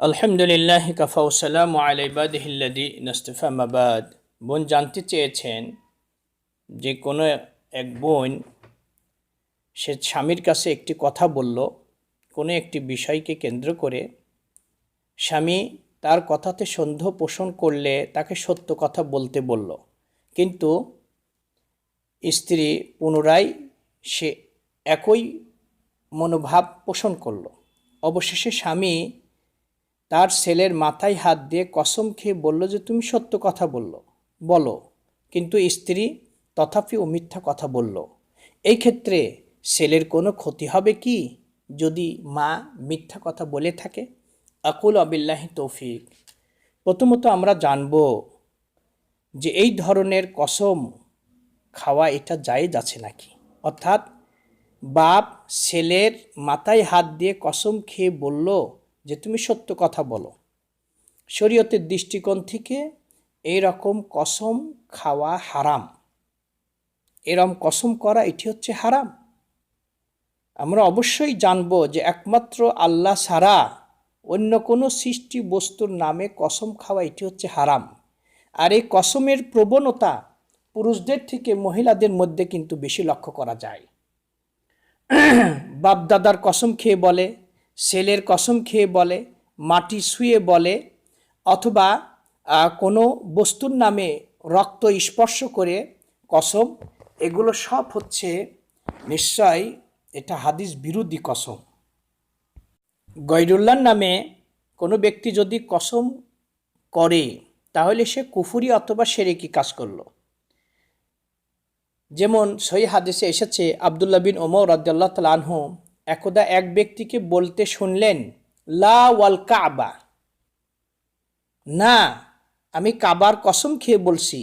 আলহামদুলিল্লাহ কাফা ওসালামু আলা ইবাদিহিল্লাযী নাস্তাফা মাবাদ। বোন জানতে চেয়েছেন যে কোনো এক বোন সে স্বামীর কাছে একটি কথা বলল, কোনো একটি বিষয়কে কেন্দ্র করে স্বামী তার কথাতে সন্দেহ পোষণ করলে তাকে সত্য কথা বলতে বলল, কিন্তু স্ত্রী পুনরায় সে একই মনোভাব পোষণ করল। অবশেষে স্বামী তার ছেলের মাথায় হাত দিয়ে কসম খেয়ে বলল যে তুমি সত্য কথা বলো, কিন্তু স্ত্রী তথাপি ও মিথ্যা কথা বলল। এই ক্ষেত্রে ছেলের কোনো ক্ষতি হবে কি যদি মা মিথ্যা কথা বলে থাকে? আকুল আবিল্লাহি তৌফিক। প্রথমত আমরা জানব যে এই ধরনের কসম খাওয়া এটা জায়েজ আছে নাকি, অর্থাৎ বাপ ছেলের মাথায় হাত দিয়ে কসম খেয়ে বলল যে তুমি সত্য কথা বলো। শরীয়তের দৃষ্টিকোণ থেকে এই রকম কসম খাওয়া হারাম, এরম কসম করা এটি হচ্ছে হারাম। আমরা অবশ্যই জানব যে একমাত্র আল্লাহ ছাড়া অন্য কোনো সৃষ্টি বস্তুর নামে কসম খাওয়া এটি হচ্ছে হারাম। আর এই কসমের প্রবণতা পুরুষদের থেকে মহিলাদের মধ্যে কিন্তু বেশি লক্ষ্য করা যায়। বাপদাদার কসম খেয়ে বলে, ছেলের কসম খেয়ে বলে, মাটি ছুঁয়ে বলে, অথবা কোনো বস্তুর নামে রক্ত স্পর্শ করে কসম, এগুলো সব হচ্ছে নিশ্চয় এটা হাদিস বিরোধী কসম। গয়রুল্লাহর নামে কোনো ব্যক্তি যদি কসম করে তাহলে সে কুফরি অথবা শিরকি কাজ করলো। যেমন সহিহ হাদিসে এসেছে, আব্দুল্লাহ বিন ওমর রাদিয়াল্লাহু তাআলা আনহু একদা এক ব্যক্তিকে বলতে শুনলেন, লা ওয়াল কাবা, না আমি কাবার কসম খেয়ে বলছি।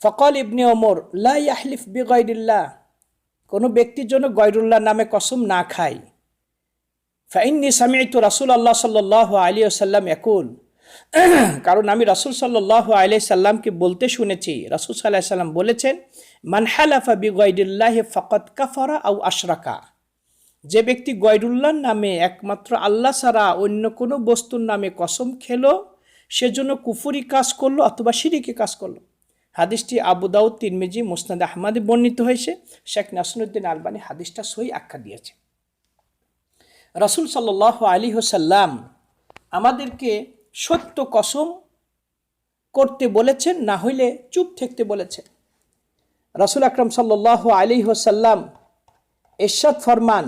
ফকাল ইবনে ওমর, লা ইয়াহলিফ বিগাইরিল্লাহ, কোনো ব্যক্তির জন্য গয়রুল্লাহ নামে কসম না খায়। ফাইন্নী সামি'তু রাসূলুল্লাহ সাল্লাল্লাহু আলাইহি ওয়াসাল্লাম ইয়াকুল, কারণ আমি রাসূল সাল্লাল্লাহু আলাইহি সাল্লামকে বলতে শুনেছি, রাসূল সাল্লাল্লাহু আলাইহি সাল্লাম বলেছেন, মান হালাফা বিগাইরিল্লাহি ফাকাদ কাফারা আও আশরাকা, যে ব্যক্তি গয়রুল্লাহর নামে একমাত্র আল্লাহ ছাড়া অন্য কোনো বস্তুর নামে কসম খেলো সেজন্য কুফরি কাজ করলো অথবা শিরকি কাজ করলো। হাদিসটি আবু দাউদ, তিরমিজি, মুসনাদ আহমদে বর্ণিত হয়েছে। শেখ নাসিরুদ্দিন আলবানী হাদিসটা সহিহ আখ্যা দিয়েছে। রাসূল সাল্লাল্লাহু আলাইহি ওয়াসাল্লাম আমাদেরকে সত্য কসম করতে বলেছেন, না হইলে চুপ থাকতে বলেছেন। রাসূল আকরাম সাল্লাল্লাহু আলাইহি ওয়াসাল্লাম ইরশাদ ফরমান,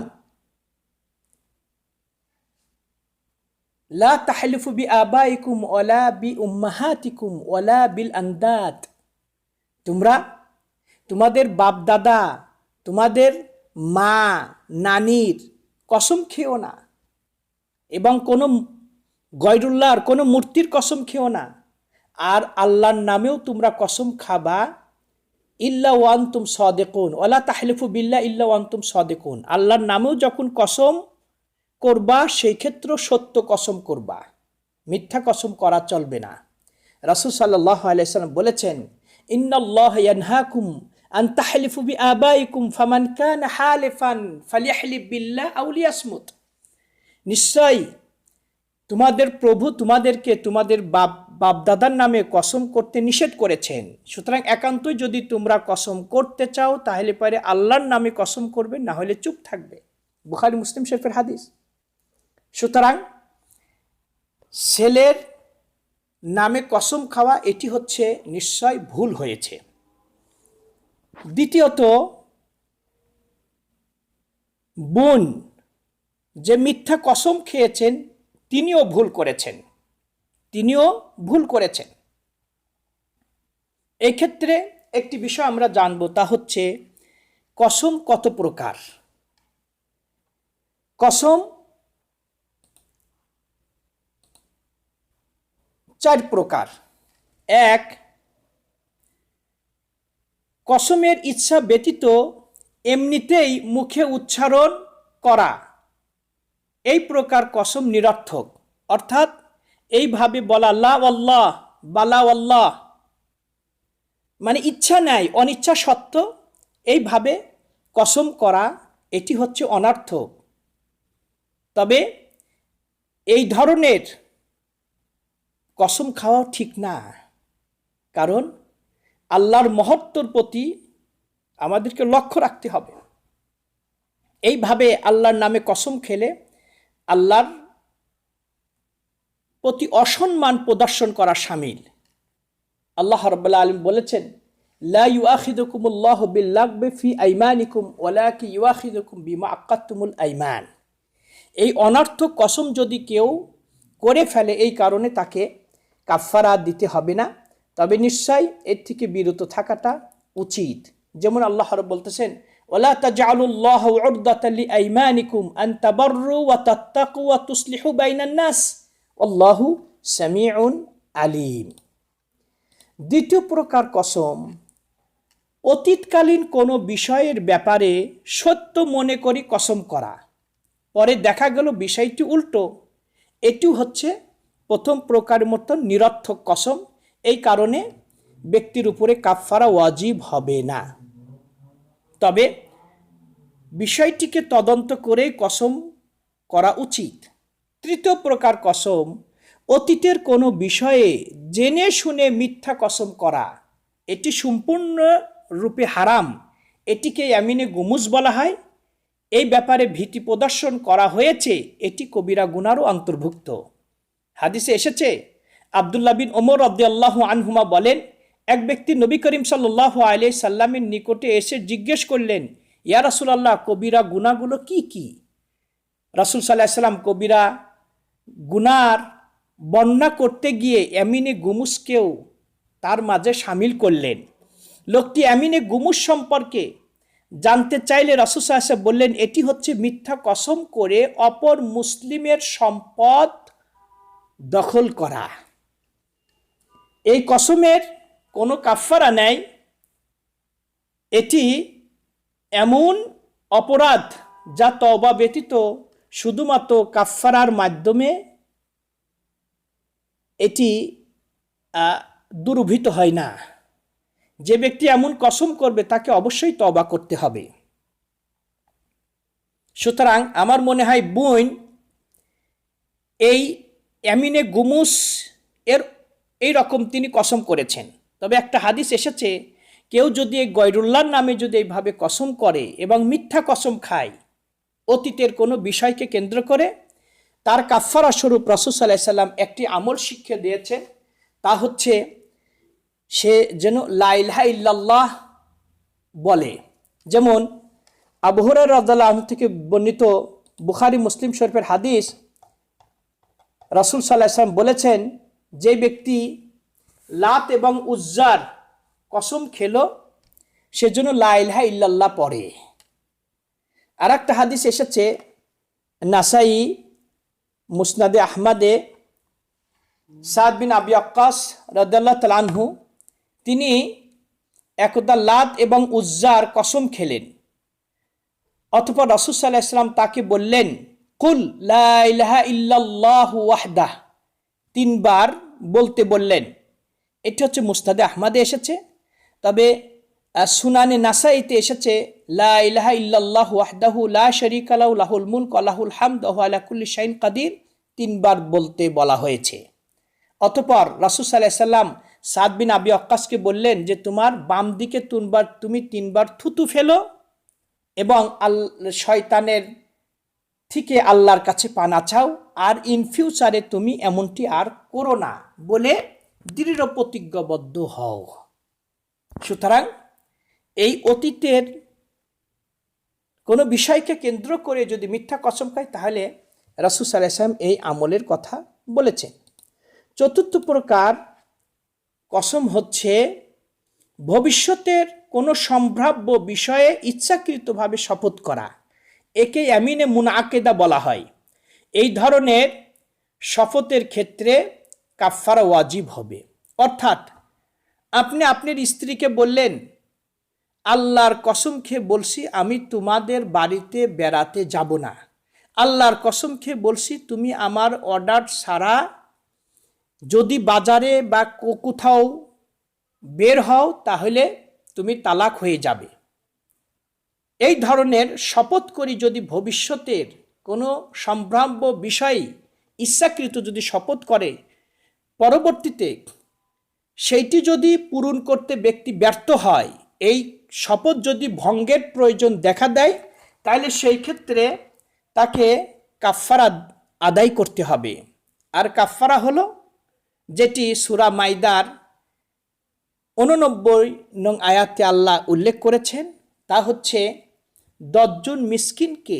লা তাহলিফু বিআবাইকুম ওয়ালা বিউম্মাহাতিকুম ওয়ালা বিল আন্দাদ, তোমরা তোমাদের বাপ দাদা, তোমাদের মা নানির কসম খেও না, এবং কোনো গয়রুল্লাহর কোনো মূর্তির কসম খেও না, আর আল্লাহর নামেও তোমরা কসম খাবা ইল্লা ওয়ান্তুম সাদিকুন, ওয়ালা তাহলিফু বিল্লাহ ইল্লা ওয়ান্তুম সাদিকুন, আল্লাহর নামেও যখন কসম করবা সেই ক্ষেত্রে সত্য কসম করবা, মিথ্যা কসম করা চলবে না। রাসূল সাল্লাল্লাহু আলাইহি ওয়াসাল্লাম বলেছেন, ইন্নাল্লাহা ইয়ানহাকুম আন তাহলিফু বিআবাইকুম ফামান কানা হালিফান ফালিয়াহলিফ বিল্লাহ আও লিয়াসমুত, নিশ্চয় তোমাদের প্রভু তোমাদেরকে তোমাদের বাপদাদার নামে কসম করতে নিষেধ করেছেন, সুতরাং একান্তই যদি তোমরা কসম করতে চাও তাহলে পরে আল্লাহর নামে কসম করবে, না হলে চুপ থাকবে। বুখারী মুসলিম শরীফের হাদিস। সুতরাং ছেলের নামে কসম খাওয়া এটি হচ্ছে নিশ্চয় ভুল হয়েছে। দ্বিতীয়ত, বোন যে মিথ্যা কসম খেয়েছেন তিনিও ভুল করেছেন। এই ক্ষেত্রে একটি বিষয় আমরা জানব, তা হচ্ছে কসম কত প্রকার। কসম 4 প্রকার। 1, কসমের ইচ্ছা ব্যতীত এমনিতেই মুখে উচ্চারণ করা, এই প্রকার কসম নিরর্থক, অর্থাৎ এইভাবে বলা লা ওয়াল্লাহ বালা ওয়াল্লাহ, মানে ইচ্ছা নাই অনিচ্ছা সত্ত্বেও এইভাবে কসম করা, এটি হচ্ছে অনর্থক। তবে এই ধরনের কসম খাওয়াও ঠিক না, কারণ আল্লাহর মহত্বর প্রতি আমাদেরকে লক্ষ্য রাখতে হবে। এইভাবে আল্লাহর নামে কসম খেলে আল্লাহর প্রতি অসম্মান প্রদর্শন করা শামিল। আল্লাহ রাব্বুল আলামিন বলেছেন, লা ইউআখিযুকুমুল্লাহু বিল্লাগবি ফি আইমানিকুম ওয়ালাকিন ইউআখিযুকুম বিমা আক্কাদতুমুল আইমান। এই অনর্থক কসম যদি কেউ করে ফেলে, এই কারণে তাকে কাফফারা দিতে হবে না, তবে নিশ্চয় এর থেকে বিরত থাকাটা উচিত। যেমন আল্লাহ রাব্বুল বলতেছেন, ওয়ালা তাজআলুল্লাহা উরদাতাল লিআইমানিকুম আন তাবাররু ওয়া তাত্তাকু ওয়া তুসলিহু বাইনান নাস আল্লাহু সামিউন আলিম। দ্বিতীয় প্রকার কসম, অতীতকালীন কোনো বিষয়ের ব্যাপারে সত্য মনে করি কসম করা, পরে দেখা গেল বিষয়টি উল্টো। এটি হচ্ছে প্রথম প্রকারের মতো নিরর্থক কসম। এই কারণে ব্যক্তির উপরে কাফফারা ওয়াজিব হবে না, তবে বিষয়টিকে তদন্ত করে কসম করা উচিত। তৃতীয় প্রকার কসম, অতীতের কোনো বিষয়ে জেনে শুনে মিথ্যা কসম করা, এটি সম্পূর্ণ রূপে হারাম। এটিকে ইয়ামিনে গুমুজ বলা হয়। এই ব্যাপারে ভীতি প্রদর্শন করা হয়েছে, এটি কবিরা গুনারও অন্তর্ভুক্ত। হাদিসে এসেছে, আব্দুল্লাহ বিন ওমর রাদিয়াল্লাহু আনহুমা বলেন, এক ব্যক্তি নবী করিম সাল্লাল্লাহু আলাইহি সাল্লামের নিকটে এসে জিজ্ঞেস করলেন, ইয়া রাসূলুল্লাহ, কবিরা গুনাহগুলো কি কি? রাসূল সাল্লাল্লাহু আলাইহি সাল্লাম কবিরা গুনার বর্ণনা করতে গিয়ে ইয়ামিনে গুমুসকেও তার মাঝে শামিল করলেন। লোকটি ইয়ামিনে গুমুস সম্পর্কে জানতে চাইলে রাসূল সাল্লাল্লাহু আলাইহি ওয়াসাল্লাম বললেন, এটি হচ্ছে মিথ্যা কসম করে অপর মুসলিমের সম্পদ দখল করা। এই কসমের কোনো কাফফারা নেই। এটি এমন অপরাধ যা তওবা ব্যতীত শুধুমাত্র কাফফারার মাধ্যমে এটি দূরীভূত হয় না। যে ব্যক্তি এমন কসম করবে তাকে অবশ্যই তওবা করতে হবে। সুতরাং আমার মনে হয় বোন এই ইয়ামিনে গুমুস এর এই রকম তিনি কসম করেছেন। তবে একটা হাদিস এসেছে, কেউ যদি এই গয়রুল্লাহর নামে যদি এইভাবে কসম করে এবং মিথ্যা কসম খায় অতীতের কোনো বিষয়কে কেন্দ্র করে, তার কাফফারা স্বরূপ রাসূল সাল্লাল্লাহু আলাইহি সাল্লাম একটি আমল শিক্ষা দিয়েছে। তা হচ্ছে সে যেন লা ইলাহা ইল্লাল্লাহ বলে। যেমন আবু হুরায়রা রাদিয়াল্লাহু আনহু থেকে বর্ণিত বুখারী মুসলিম শরীফের হাদিস, রাসূল সাল্লাল্লাহু আলাইহি সাল্লাম বলেছেন, যে ব্যক্তি লাত এবং উজ্জার কসম খেলো সেজন্য লা ইলাহা ইল্লাল্লাহ পড়ে। আর একটা হাদিস এসেছে নাসাই, মুসনাদে আহমদে, সাদ বিন আবি ওয়াক্কাস রাদিয়াল্লাহু তাআলা আনহু তিনি একদা লাত এবং উজ্জার কসম খেলেন। অতঃপর রাসূল সাল্লাল্লাহু আলাইহি ওয়াসাল্লাম তাকে বললেন, কুল লা ইলাহা ইল্লাল্লাহু ওয়াহদাহ, তিনবার বলতে বললেন। এটি হচ্ছে মুসনাদে আহমদে এসেছে। তবে সুনানে নাসাইতে এসেছে, লা ইলাহা ইল্লাল্লাহু ওয়াহদাহু লা শারীকা লাহু লাহুল মুলকু ওয়া লাহুল হামদু ওয়া হুয়া আলা কুল্লি শাইইন কাদির, তিনবার বলতে বলা হয়েছে। অতঃপর রাসূল সাল্লাল্লাহু আলাইহি ওয়াসাল্লাম সাদ বিন আবি ওয়াক্কাসকে বললেন যে তোমার বাম দিকে তুমি তিনবার থুতু ফেলো এবং শয়তানের থেকে আল্লাহর কাছে পানা চাও, আর ইন ফিউচারে তুমি এমনটি আর করো না বলে দৃঢ় প্রতিজ্ঞাবদ্ধ হও। সুতরাং এই অতীতের কোনো বিষয়কে কেন্দ্র করে যদি মিথ্যা কসম খায় তাহলে রাসূল সাল্লাল্লাহু আলাইহি ওয়াসাল্লাম এই আমলের কথা বলেছেন। চতুর্থ প্রকার কসম হচ্ছে ভবিষ্যতের কোনো সম্ভাব্য বিষয়ে ইচ্ছাকৃতভাবে শপথ করা। একে ইয়ামিনে মুনআকিদা বলা হয়। এই ধরনের শপথের ক্ষেত্রে কাফফারা ওয়াজিব হবে। অর্থাৎ আপনি আপনার স্ত্রীকে বললেন, আল্লাহর কসম খেয়ে বলছি আমি তোমাদের বাড়িতে বেড়াতে যাব না, আল্লাহর কসম খেয়ে বলছি তুমি আমার অর্ডার ছাড়া যদি বাজারে বা কোথাও বের হও তাহলে তুমি তালাক হয়ে যাবে। এই ধরনের শপথ করি যদি ভবিষ্যতের কোনো সম্ভাব্য বিষয় ইচ্ছাকৃত যদি শপথ করে, পরবর্তীতে সেইটি যদি পূরণ করতে ব্যক্তি ব্যর্থ হয়, এই শপথ যদি ভঙ্গের প্রয়োজন দেখা দেয়, তাহলে সেই ক্ষেত্রে তাকে কাফফারা আদায় করতে হবে। আর কাফফারা হলো যেটি সূরা মাইদার 89 নং আয়াতে আল্লাহ উল্লেখ করেছেন, তা হচ্ছে 10 জন মিসকিনকে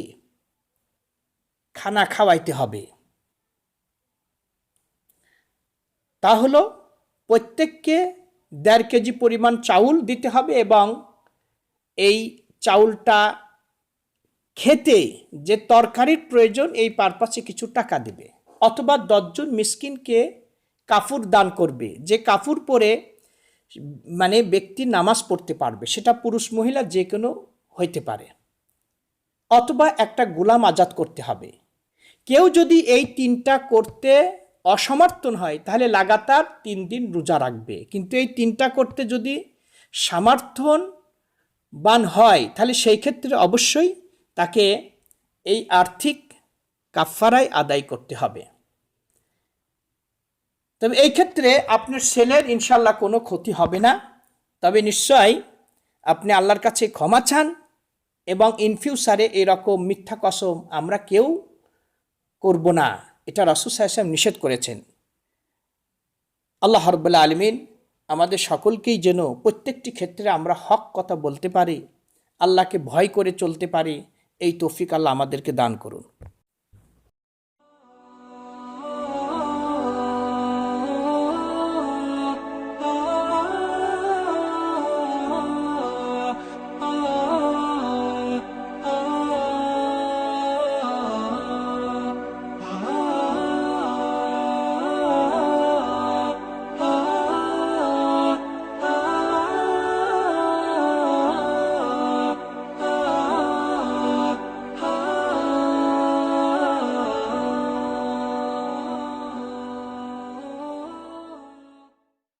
খানা খাওয়াইতে হবে। তা হলো প্রত্যেককে 1.5 কেজি পরিমাণ চাউল দিতে হবে এবং এই চাউলটা খেতে যে তরকারির প্রয়োজন এই পারপাসে কিছু টাকা দেবে, অথবা 10 জন মিসকিনকে কাফুর দান করবে, যে কাফুর পরে মানে ব্যক্তি নামাজ পড়তে পারবে, সেটা পুরুষ মহিলা যে কোনো হইতে পারে, অথবা একটা গোলাম আজাদ করতে হবে। কেউ যদি এই 3টা করতে অসমর্থন হয় তাহলে লাগাতার 3 দিন রোজা রাখবে। কিন্তু এই 3টা করতে যদি সামর্থ্যবান হয় তাহলে সেই ক্ষেত্রে অবশ্যই তাকে এই আর্থিক কাফফারাই আদায় করতে হবে। তবে এই ক্ষেত্রে আপনার ছেলের ইনশাল্লাহ কোনো ক্ষতি হবে না। তবে নিশ্চয়ই আপনি আল্লাহর কাছে ক্ষমা চান এবং ইন ফিউচারে এরকম মিথ্যা কসম আমরা কেউ করব না, এটা রাসূল সাল্লাল্লাহু আলাইহি ওয়াসাল্লাম নিষেধ করেছেন। আল্লাহ রাব্বুল আলামিন আমাদের সকলকেই যেন প্রত্যেকটি ক্ষেত্রে আমরা হক কথা বলতে পারি, আল্লাহকে ভয় করে চলতে পারি, এই তৌফিক আল্লাহ আমাদেরকে দান করুন।